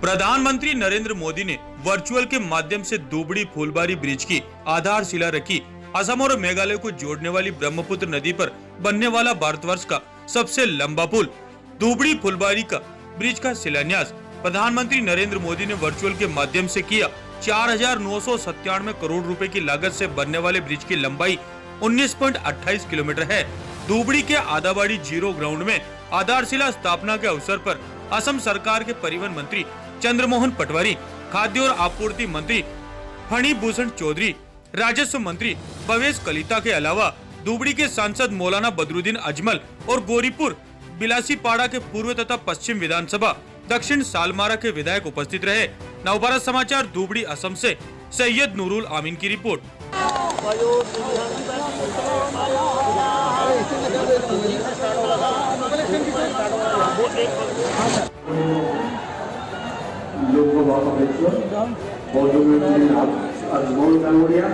प्रधानमंत्री नरेंद्र मोदी ने वर्चुअल के माध्यम से दुबड़ी फुलबारी ब्रिज की आधारशिला रखी। असम और मेघालय को जोड़ने वाली ब्रह्मपुत्र नदी पर बनने वाला भारतवर्ष का सबसे लंबा पुल दुबड़ी फुलबारी का ब्रिज का शिलान्यास प्रधानमंत्री नरेंद्र मोदी ने वर्चुअल के माध्यम से किया। 4,997 करोड़ रुपए की लागत से बनने वाले ब्रिज की लंबाई 19.28 किलोमीटर है। दुबड़ी के आदाबाड़ी जीरो ग्राउंड में आधारशिला स्थापना के अवसर पर असम सरकार के परिवहन मंत्री चंद्रमोहन पटवारी, खाद्य और आपूर्ति मंत्री फणी भूषण चौधरी, राजस्व मंत्री भवेश कलिता के अलावा दुबड़ी के सांसद मौलाना बदरुद्दीन अजमल और गोरीपुर बिलासीपाड़ा के पूर्व तथा पश्चिम विधानसभा दक्षिण सालमारा के विधायक उपस्थित रहे। नवभारत समाचार दुबड़ी असम से सैयद नूरुल आमीन की रिपोर्ट। लोकसभा सदस्य अजमल कांगोरिया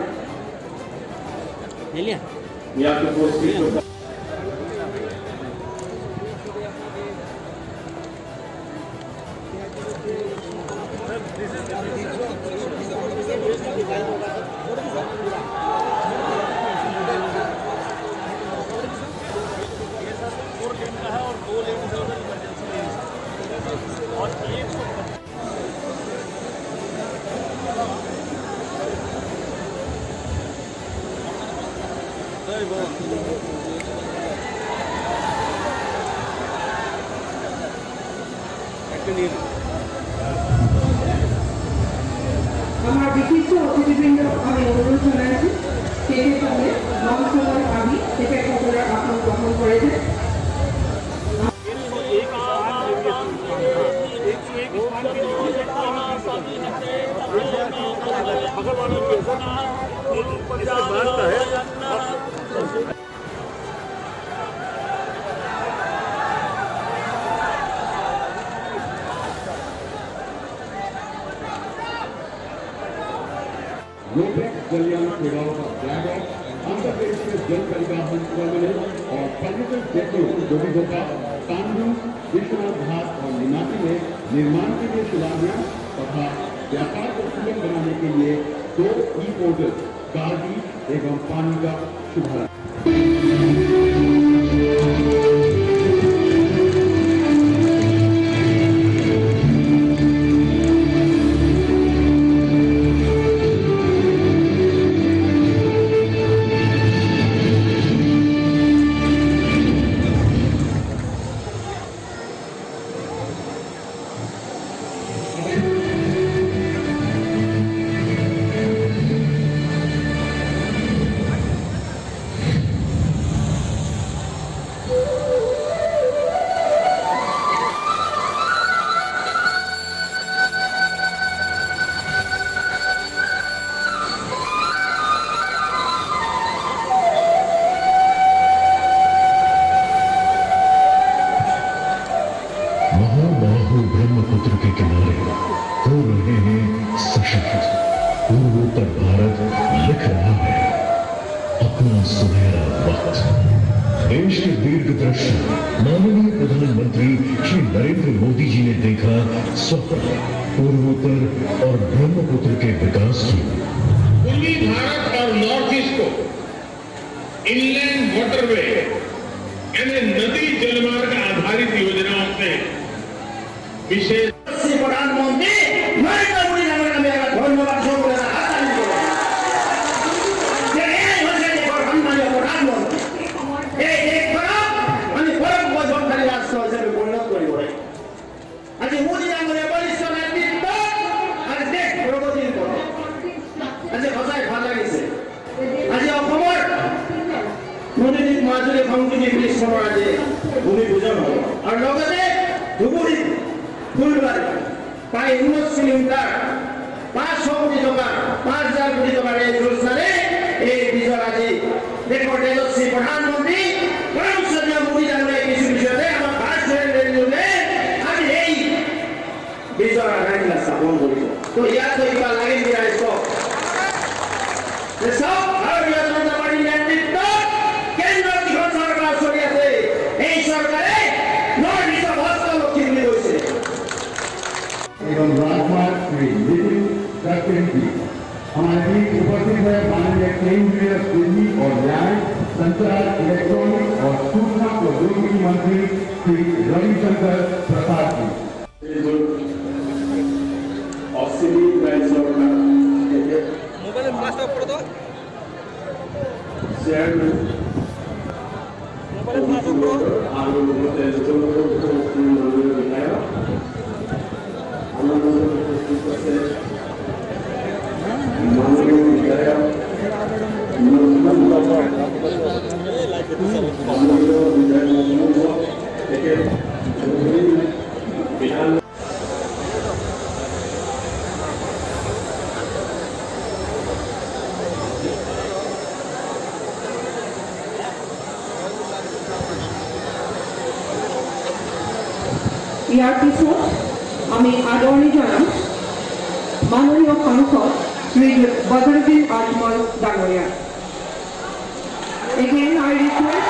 আমার বিশিষ্ট অতিথিবৃন্দ আমি অনুরোধ জানাচ্ছি স্টেজের সামনে নবসভার আগে থেকে সকলের আসন গ্রহণ করেছে। जलियाना सेवाओं का फ्लैग ऑफ आंध्र प्रदेश के जल परिवहन टर्मिनल और पर्यटन डेपो जोगीघोपा, तांडू, विश्वनाथ घाट और निमाती में निर्माण के लिए शिलान्यास तथा व्यापार को सुगम बनाने के लिए 2 ई-पोर्टल गाड़ी एवं पानी का शुभारंभ। ब्रह्मपुत्र के किनारे हो रहे हैं सशक्त। पूर्वोत्तर भारत लिख रहा है अपना सुनहरा वक्त। देश के दीर्घदर्शी माननीय प्रधानमंत्री श्री नरेंद्र मोदी जी ने देखा स्वप्न पूर्वोत्तर और ब्रह्मपुत्र के विकास की। पूर्वी भारत और नॉर्थ ईस्ट को इनलैंड वाटरवे यानी नदी जलमार्ग आधारित योजनाओं से विशेष प्रधानमंत्री नरेंद्र मोदी नाम धन्यवाद भूमि पूजन और धुबुरी फुलबारी प्राय 19 किलोमीटर 500 कोटी टका 5000 कोटी टका योजनारे विजय आज रेकर्डेड श्री प्रधानमंत्री परम श्रद्धेय मोदी डांगरे কিছু বিষয়ে আমার ভারত রেলওয়ে आज এই विजय राजला স্থাপন করিব। তো ইয়াত কইবা লাগে দিয়া ইসো সব ভারতীয় জনতা পার্টি নেতৃত্ব কেন্দ্র সরকার চলিয়াছে। এই সরকারে নর্থ ইস্ট হস্তলক্ষ্মী বুলি কৈছে। एवं राजकुमार श्री नितिन गडकरी जी। हमारे बीच उपस्थित हुए माननीय केंद्रीय विधि और न्याय, संचार, इलेक्ट्रॉनिक और सूचना प्रौद्योगिकी मंत्री श्री रविशंकर प्रसाद जी। ইয়াৰ পিছত আমি আদৰণি জনাম মাননীয় সাংসদ শ্ৰী বদৰুদ্দিন আজমল ডাঙৰীয়া। Again, I request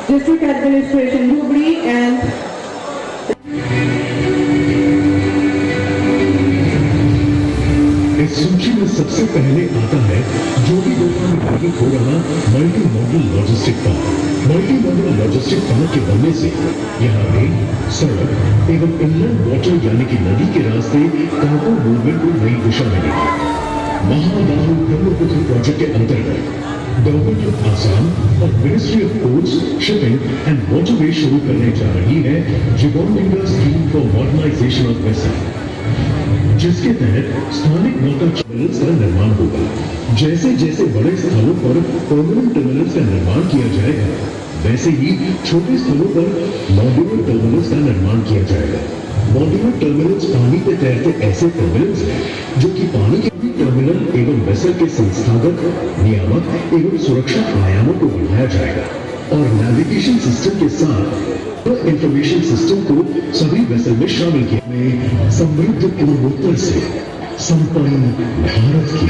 District Administration Dhubri and इस सूची में सबसे पहले आता है जोगीघोपा में निर्मित हो रहा multi modal logistic park. Multi modal logistic park के बनने से यहाँ रेल, सड़क एवं इनलैंड वाटर यानी कि नदी के रास्ते कार्गो मूवमेंट को नई दिशा मिलेगी। महाबाहु ब्रह्मपुत्र प्रोजेक्ट के अंतर्गत गवर्नमेंट ऑफ आसाम और ministry of ports, shipping and waterway शुरू करने जा रही है जिगोरलिंगा scheme for modernization of vessel, जिसके तहत स्थानिक नौका टर्मिनल्स का निर्माण होगा। जैसे जैसे बड़े स्थलों पर परमानेंट टर्मिनल्स का निर्माण किया जाएगा, वैसे ही छोटे स्थलों पर मॉड्यूलर टर्मिनल्स का निर्माण किया जाएगा। मॉड्यूलर टर्मिनल्स पानी पे तैरते ऐसे टर्मिनल्स हैं जो कि पानी के टर्मिनल एवं वेसल के संस्थागत, नियामक एवं सुरक्षा आयामों को बढ़ाया जाएगा और नेविगेशन सिस्टम के साथ इंफॉर्मेशन सिस्टम को सभी वेसल में शामिल किया। में समृद्ध पूर्वोत्तर से संपन्न भारत की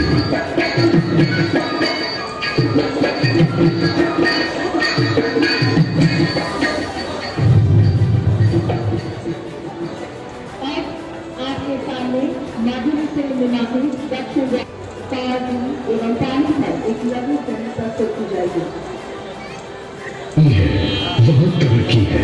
आपके सामने माधुरी से मिलाकर दक्षिण एवं पानी है एक लघु फिल्म प्रस्तुत की जाएगी। वह तरक्की है।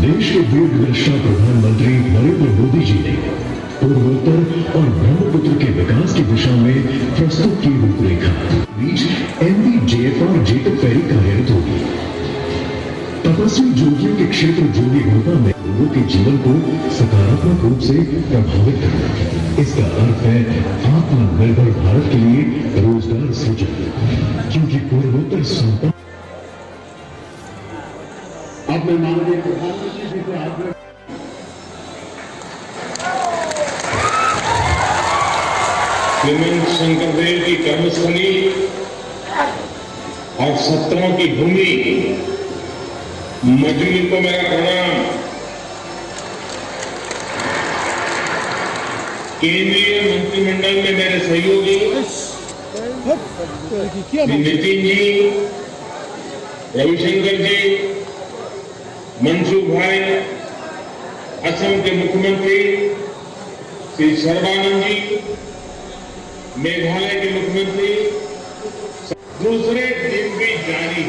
देश के दूरदर्शी प्रधानमंत्री नरेंद्र मोदी जी ने पूर्वोत्तर और ब्रह्मपुत्र के विकास की दिशा में प्रस्तुत की रूपरेखा। बीच MVJFR जेकब फेरी कार्यरत होगी। तपस्वी जोगियों के क्षेत्र जोगीघोपा में लोगों के जीवन को सकारात्मक रूप से प्रभावित करना। इसका अर्थ है आत्मनिर्भर भारत के लिए रोजगार सृजन, क्योंकि पूर्वोत्तर संपन्न। अब मैं माननीय प्रधानमंत्री जी से आग्रह श्रीमंत शंकरदेव की कर्मस्थली और सत्रों की भूमि मजूरी को मेरा प्रणाम। केंद्रीय मंत्रिमंडल में मेरे सहयोगी श्री नितिन जी, रविशंकर जी, मनसुख भाई, असम के मुख्यमंत्री श्री सर्बानंद जी, मेघालय के मुख्यमंत्री, दूसरे दिन भी जारी।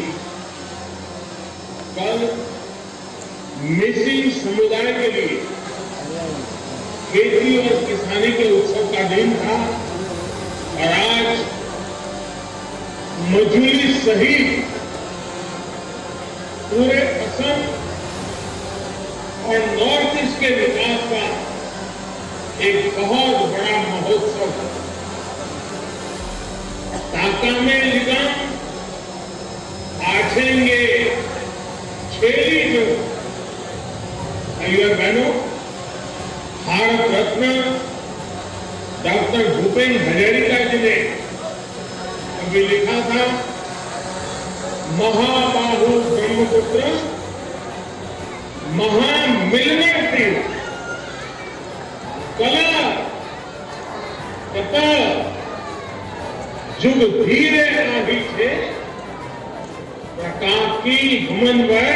कल मिसिंग समुदाय के लिए खेती और किसानी के उत्सव का दिन था और आज मजूरी सहित पूरे असम और नॉर्थ ईस्ट के विकास का एक बहुत बड़ा महोत्सव है। टाका में निगम आठेंगे छेली जो भाइयों बहनों, भारत रत्न डॉक्टर भूपेन हजारिका जी ने कभी लिखा था, महाबाहु ब्रह्मपुत्र महान मिलनर थे, कला तथा जुग धीरे आवी छे प्रकाकी घमंडवर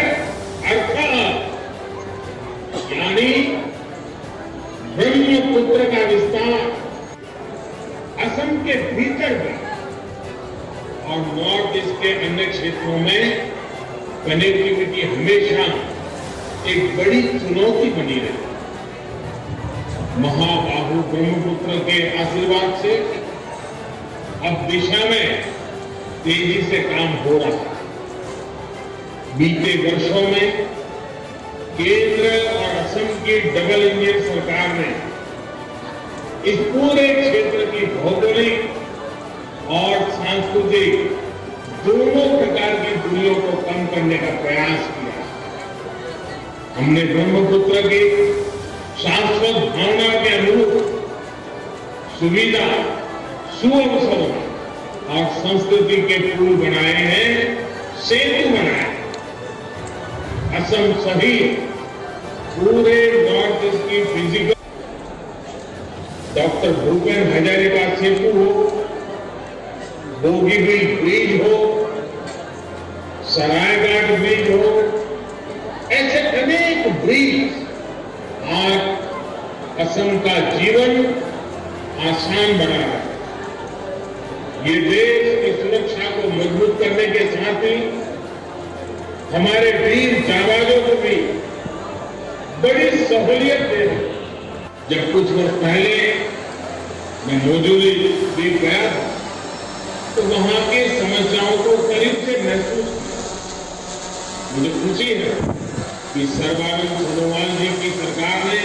अर्थात यानी ब्रह्मपुत्र का विस्तार असम के भीतर भी और नॉर्थ ईस्ट के अन्य क्षेत्रों में कनेक्टिविटी हमेशा एक बड़ी चुनौती बनी रही। महाबाहु ब्रह्मपुत्र के आशीर्वाद से अब दिशा में तेजी से काम हो रहा है। बीते वर्षों में केंद्र और असम की डबल इंजन सरकार ने इस पूरे क्षेत्र की भौगोलिक और सांस्कृतिक दोनों प्रकार की दूरियों को कम करने का प्रयास किया। हमने ब्रह्मपुत्र की शाश्वत भावना के अनुरूप सुविधा, सुअवसर और संस्कृति के पुल बनाए हैं, सेतु बनाए। असम सहित पूरे नॉर्थ ईस्ट की फिजिकल डॉक्टर भूपेन हजारिका सेतु हो, बोगीबील ब्रिज हो, सरायघाट ब्रिज हो, ऐसे अनेक ब्रिज आज असम का जीवन आसान बना रहा है। ये देश की सुरक्षा को मजबूत करने के साथ ही हमारे वीर जाबाजों को भी बड़ी सहूलियत दे रही। जब कुछ वर्ष पहले मैं मौजूदी द्वीप गया था तो वहां की समस्याओं को करीब से महसूस किया। मुझे खुशी है कि सर्बानंद सोनोवाल जी की सरकार ने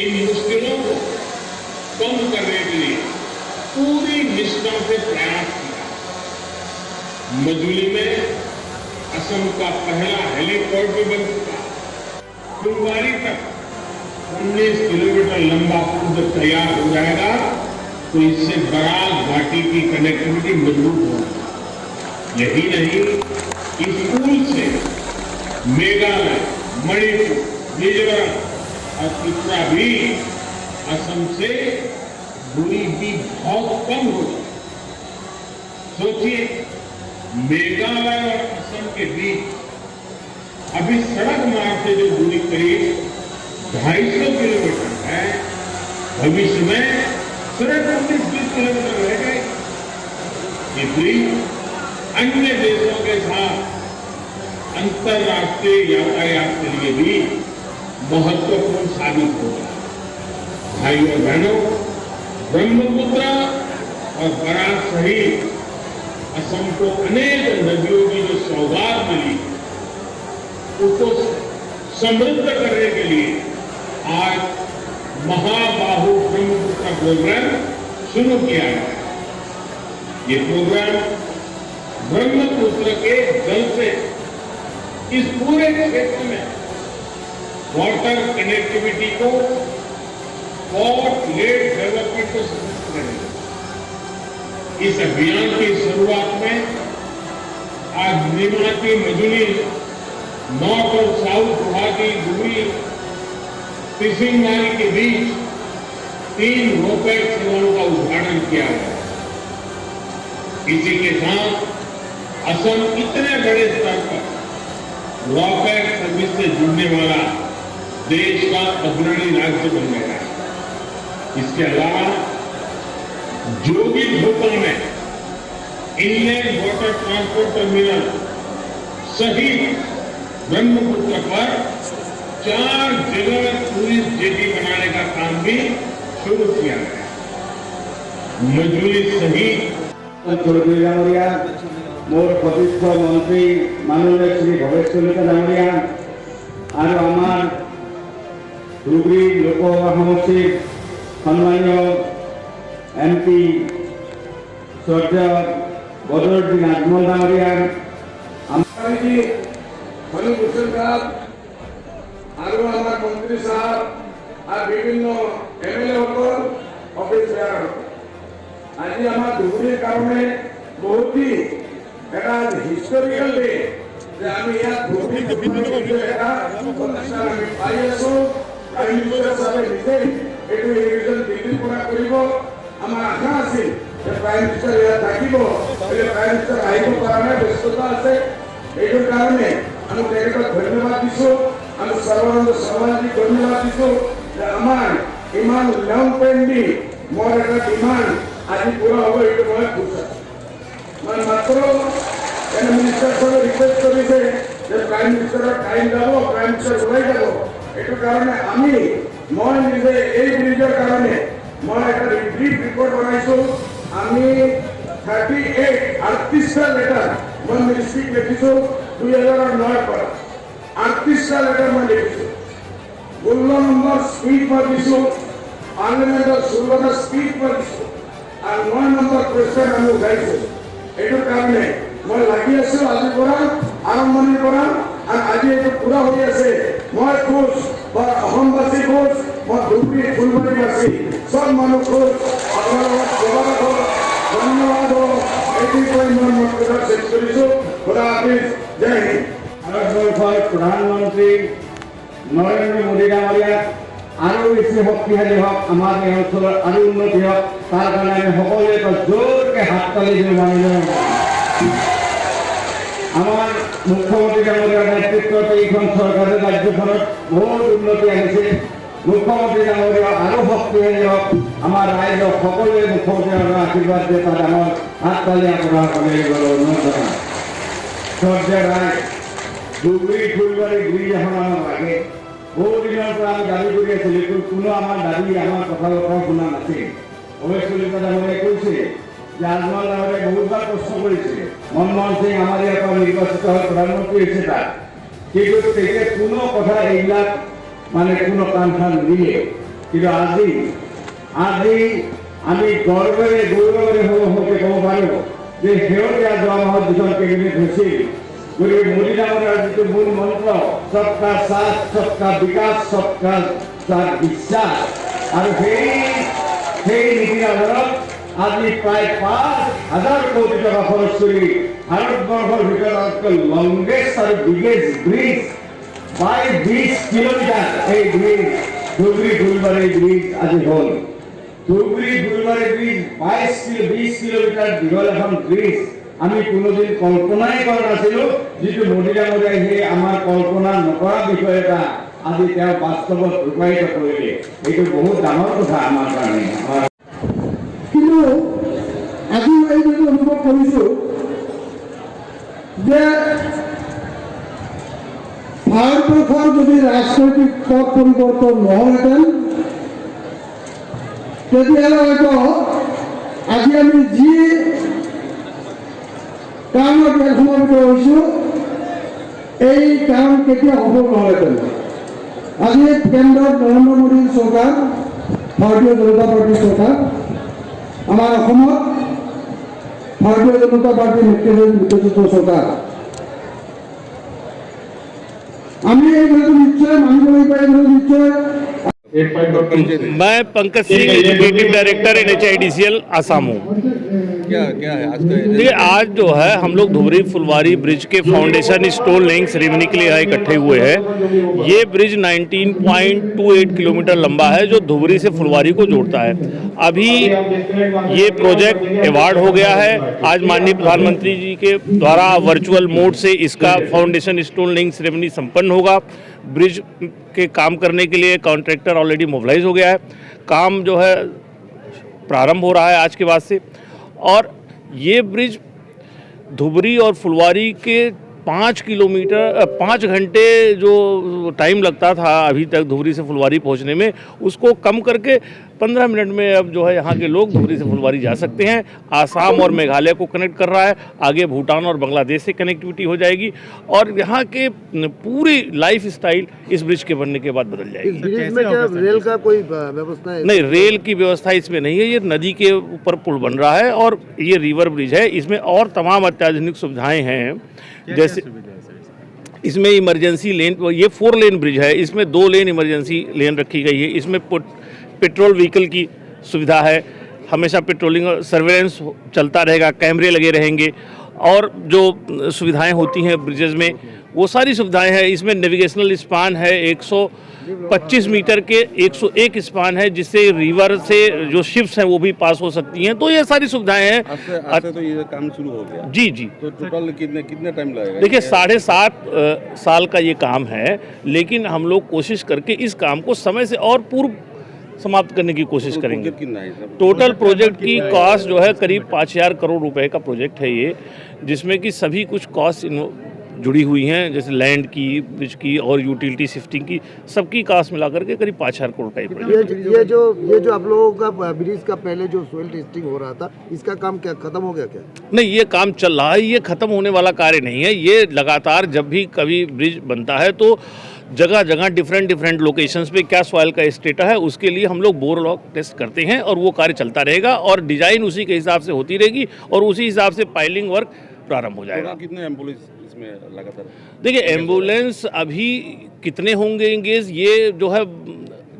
इन मुश्किलों को कम करने के लिए पूरी निष्ठा से प्रयास किया। मजूली में असम का पहला हेलीपोर्ट भी बन चुका है। फुलवारी तक 19 किलोमीटर लंबा पुल जब तैयार हो जाएगा तो इससे बराक घाटी की कनेक्टिविटी मजबूत होगी। यही नहीं, इस पुल से मेघालय, मणिपुर, मिजोरम और त्रिपुरा भी असम से दूरी भी बहुत कम हो जाए। सोचिए, मेघालय और असम के बीच अभी सड़क मार्ग से जो दूरी करीब 250 किलोमीटर है, भविष्य में सिर्फ 19-20 किलोमीटर रह गए। ये ब्रिज अन्य देशों के साथ अंतर्राष्ट्रीय यातायात के लिए भी महत्वपूर्ण साबित होगा। भाइयों और बहनों, ब्रह्मपुत्र और बराक सहित असम को अनेक नदियों की जो सौगात मिली उसको समृद्ध करने के लिए आज महाबाहु ब्रह्मपुत्र प्रोग्राम शुरू किया है। ये प्रोग्राम ब्रह्मपुत्र के जल से इस पूरे क्षेत्र में वाटर कनेक्टिविटी को, पोर्ट लेड डेवलपमेंट को सशक्त करेगा। इस अभियान की शुरुआत में आज नीमाती, मजूली, नॉर्थ और साउथ गुवाहाटी, धुबरी, पिसिंगमारी के बीच 3 रोपैक्स सेवाओं का उद्घाटन किया गया। इसी के साथ असम इतने बड़े स्तर पर रोपैक्स सर्विस से जुड़ने वाला देश का अग्रणी राज्य बन गया है। इसके अलावा जोगीघोपा में इनलैंड वाटर ट्रांसपोर्ट टर्मिनल सहित ब्रह्मपुत्र पर 4 जगह टूरिस्ट जेटी बनाने का काम भी शुरू किया गया। मजूली सहित चौधरी डांगरिया, मोर प्रतिष्ठ मंत्री माननीय श्री भवेश कलिता डांगरिया और आमार धुबरी लोकसभा समष्टिर सम्मानीय एमपी श्रद्धेय बदरुद्दीन आजमल डांगरिया, मनु भूषण साहब और हमारे मंत्री साहब और विभिन्न एमएलए ऑफिस आज हमारे धुबरी गाँव में बहुत ही हिस्टोरिकल डे যে আমি ইয়াত ভৌতিক এটা অনুষ্ঠান আমি পাই আছো প্ৰাইম মিনিষ্টাৰ সাহেবে নিজে এইটো ৰিভিজন দিল্লীৰ পৰা কৰিব। আমাৰ আশা আছিল যে প্ৰাইম মিনিষ্টাৰ ইয়াত থাকিব, প্ৰাইম মিনিষ্টাৰ আহিব পৰা নাই, ব্যস্ততা আছে। এইটোৰ কাৰণে আমি তেখেতক ধন্যবাদ দিছোঁ, আমি সৰ্বানন্দ সোণোৱালজীক ধন্যবাদ দিছোঁ যে আমাৰ ইমান লং পেণ্ডিং মোৰ এটা ডিমাণ্ড আজি পূৰা হ'ব, এইটো মই খুচ আছোঁ। মই মাত্ৰ মিনিষ্টাৰ সাহেবে ৰিকুৱেষ্ট কৰিছে যে প্ৰাইম মিনিষ্টাৰৰ টাইম যাব, প্ৰাইম মিনিষ্টাৰ ওলাই যাব। এইটো কাৰণে মই নিজে এই ব্ৰিজৰ কাৰণে মই এটা ব্ৰিফ ৰিপৰ্ট বনাইছোঁ। আমি 38টা লেটাৰ মই মিনিষ্ট্ৰীক লিখিছোঁ 2009 পৰা। 38টা লেটাৰ মই লিখিছোঁ। 16 নম্বৰ স্পীড মই দিছোঁ, পাৰ্লিমেণ্টৰ 16টা স্পীড মই দিছোঁ, আৰু 9 নম্বৰ কুৱেশ্যন আমি উঠাইছোঁ। এইটোৰ কাৰণে মই লাগি আছোঁ আজিৰ পৰা, আৰম্ভণিৰ পৰা, আৰু আজি এইটো পূৰা হৈ আছে। মই খুচ, অসমবাসী খুচ, মই ধুবুৰী ফুলবাৰীবাসী চব মানুহ খুচ। আপোনালোকক ধন্যবাদ এইটো কৈ মই মোৰ কথা শেষ কৰিছোঁ। খুদা হাফিজ, জয় হিন্দ। ভাৰতবৰ্ষৰ প্ৰধানমন্ত্ৰী নৰেন্দ্ৰ মোদী ডাঙৰীয়াক আৰু বেছি শক্তিশালী হওক, আমাৰ এই অঞ্চলৰ আৰু উন্নতি হওক, তাৰ কাৰণে আমি সকলোৱে এটা জোৰকৈ হাত তালি দিওঁ মানুহ। আমাৰ মুখ্যমন্ত্ৰী ডাঙৰীয়াৰ নেতৃত্বত এইখন চৰকাৰে ৰাজ্যখনত বহুত উন্নতি আহিছে। মুখ্যমন্ত্ৰী ডাঙৰীয়া আৰু শক্তিশালী হওক, আমাৰ ৰাইজক সকলোৱে মুখ্যমন্ত্ৰী ডাঙৰীয়াৰ আশীৰ্বাদ দিয়ে তাত আমাৰ হাত তালি আপোনালোকে অনুৰোধ জনাওঁ। সৰ্দাৰ ৰায় ধুবুৰী ফুলবাৰী ব্ৰিজ এখন আমাক লাগে। বহু দিনৰ পৰা আমি দাবী কৰি আছিলোঁ, কিন্তু কোনো আমাৰ দাবী আমাৰ কথা বতৰা শুনা নাছিল। অৱশ্যে কলিতা ডাঙৰীয়াই কৈছে যে আজমল ডাঙৰীয়াই বহুতবাৰ প্ৰশ্ন কৰিছে, মনমোহন সিং আমাৰ ইয়াৰ পৰা নিৰ্বাচিত হৈ প্ৰধানমন্ত্ৰী হৈছে তাত, কিন্তু তেতিয়া কোনো কথা এইবিলাক কোনো কাম নিদিয়ে। কিন্তু আজি আমি গৌৰৱেৰে সহযোগে ক'ব পাৰোঁ যে শেহতীয়া যোৱা মাহত দুজন কেবিনেট হৈছিল। গতিকে মোদী ডাঙৰীয়াৰ যিটো মূল মন্ত্ৰ সবকা সাথ, সবকা বিকাশ, সবকা সাথ বিশ্বাস, আৰু সেই নীতিৰ আধাৰত আজি প্ৰায় 5,000 কোটি টকা খৰচ কৰি ভাৰতবৰ্ষৰ ভিতৰত লংগেষ্ট আৰু বিগেষ্ট ব্ৰিজ 20 কিলোমিটাৰ এই ব্ৰিজ ধুবুৰী ফুলবাৰী ব্ৰিজ আজি হ'ল। ধুবুৰী ফুলবাৰী ব্ৰিজ 20 কিলোমিটাৰ দীঘল এখন ব্ৰিজ আমি কোনোদিন কল্পনাই কৰা নাছিলোঁ। যিটো মোদী ডাঙৰীয়াই সেই আমাৰ কল্পনা নকৰা বিষয় এটা আজি তেওঁ বাস্তৱত ৰূপায়িত কৰিলে, এইটো বহুত ডাঙৰ কথা আমাৰ কাৰণে। কিন্তু আজি মই এইটো অনুভৱ কৰিছোঁ যে ভাৰতবৰ্ষৰ যদি ৰাজনৈতিক পথ পৰিৱৰ্তন নহ'লহেঁতেন, তেতিয়াহ'লে হয়তো আজি আমি যি কাৰণত ইয়াত সমবেত হৈছোঁ, এই কাৰণ কেতিয়া সফল নহ'লহেঁতেন। আজি কেন্দ্ৰত নৰেন্দ্ৰ মোদীৰ চৰকাৰ, ভাৰতীয় জনতা পাৰ্টীৰ চৰকাৰ, আমাৰ অসমত ভাৰতীয় জনতা পাৰ্টীৰ নেতৃত্ব চৰকাৰ। আমি এই কথাটো নিশ্চয় মানিবলৈ পাই, নিশ্চয়। मैं Pankaj Singh, executive director NHIDCL Assam हूँ। क्या है आज का? देखिए, आज जो है हम लोग धुबरी फुलवारी ब्रिज के फाउंडेशन स्टोन लेइंग सेरेमनी के लिए यहाँ इकट्ठे हुए हैं। ये ब्रिज 19.28 किलोमीटर लंबा है, जो धुबरी से फुलवारी को जोड़ता है। अभी ये प्रोजेक्ट अवार्ड हो गया है। आज माननीय प्रधानमंत्री जी के द्वारा वर्चुअल मोड से इसका फाउंडेशन स्टोन लेइंग सेरेमनी संपन्न होगा। ब्रिज के काम करने के लिए कॉन्ट्रैक्टर ऑलरेडी मोबिलाइज हो गया है। काम जो है प्रारंभ हो रहा है आज के बाद से। और ये ब्रिज धुबरी और फुलवारी के 5 घंटे जो टाइम लगता था अभी तक धुबरी से फुलवारी पहुंचने में, उसको कम करके 15 मिनट में अब जो है यहाँ के लोग धुबरी से फुलवारी जा सकते हैं। आसाम और मेघालय को कनेक्ट कर रहा है, आगे भूटान और बांग्लादेश से कनेक्टिविटी हो जाएगी, और यहाँ के पूरी लाइफ स्टाइल इस ब्रिज के बनने के बाद बदल जाएगी। ब्रिज में क्या रेल का कोई व्यवस्था है? नहीं, रेल की व्यवस्था इसमें नहीं है। ये नदी के ऊपर पुल बन रहा है और ये रिवर ब्रिज है। इसमें और तमाम अत्याधुनिक सुविधाएँ हैं, जैसे इसमें इमरजेंसी लेन, ये 4 लेन ब्रिज है, इसमें 2 लेन इमरजेंसी लेन रखी गई है। इसमें पेट्रोल व्हीकल की सुविधा है, हमेशा पेट्रोलिंग और सर्वेलेंस चलता रहेगा, कैमरे लगे रहेंगे। और जो सुविधाएं होती हैं ब्रिजेज़ में वो सारी सुविधाएं हैं। इसमें नेविगेशनल स्पान है 125 मीटर के, 101 स्पान है जिससे रिवर से जो शिप्स हैं वो भी पास हो सकती हैं। तो ये सारी सुविधाएं हैं। आज से तो ये काम शुरू हो गया। जी जी। तो टोटल कितने टाइम लगेगा? देखिए 7.5 साल का ये काम है, लेकिन हम लोग कोशिश करके इस काम को समय से और पूर्व समाप्त करने की कोशिश करेंगे। टोटल प्रोजेक्ट की कॉस्ट जो है करीब 5,000 करोड़ रुपए का प्रोजेक्ट है ये, जिसमें कि सभी कुछ कॉस्ट जुड़ी हुई हैं, जैसे लैंड की, ब्रिज की और यूटिलिटी शिफ्टिंग की, सबकी कॉस्ट मिलाकर के करीब 5,000 करोड़ का ये जो आप लोगों का ब्रिज का पहले जो सोइल टेस्टिंग हो रहा था, इसका काम क्या खत्म हो गया क्या? नहीं, ये काम चल रहा है, ये खत्म होने वाला कार्य नहीं है। ये लगातार जब भी कभी ब्रिज बनता है तो जगह जगह डिफरेंट लोकेशंस पे क्या सॉइल का स्टेटस है उसके लिए हम लोग बोर लॉक टेस्ट करते हैं और वो कार्य चलता रहेगा और डिजाइन उसी के हिसाब से होती रहेगी और उसी हिसाब से पाइलिंग वर्क प्रारंभ हो जाएगा। कितने एम्बुलेंस इसमें लगातार? देखिए एम्बुलेंस अभी कितने होंगे एंगेज, ये जो है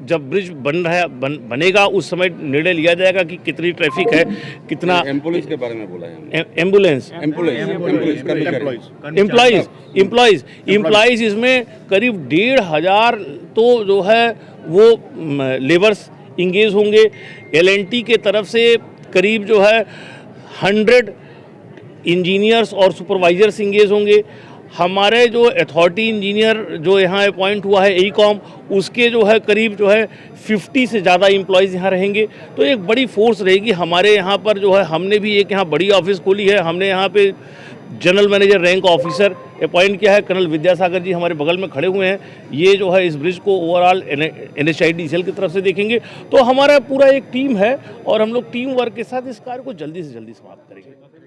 जब ब्रिज बनेगा उस समय निर्णय लिया जाएगा कि कितनी ट्रैफिक है, कितना। एम्बुलेंस के बारे में बोला है। एम्प्लॉइज इसमें करीब 1,500 तो जो है वो लेबर्स इंगेज होंगे। LNT के तरफ से करीब जो है 100 इंजीनियर्स और सुपरवाइजर्स इंगेज होंगे। हमारे जो अथॉरिटी इंजीनियर जो यहाँ अपॉइंट हुआ है ECOM, उसके जो है करीब जो है 50 से ज़्यादा एम्प्लॉयज़ यहाँ रहेंगे। तो एक बड़ी फोर्स रहेगी हमारे यहाँ पर जो है। हमने भी एक यहाँ बड़ी ऑफिस खोली है। हमने यहाँ पे general manager rank officer appoint किया है, कर्नल विद्यासागर जी हमारे बगल में खड़े हुए हैं। ये जो है इस ब्रिज को ओवरऑल NHIDCL की तरफ से देखेंगे। तो हमारा पूरा एक टीम है और हम लोग टीम वर्क के साथ इस कार्य को जल्दी से जल्दी समाप्त करेंगे।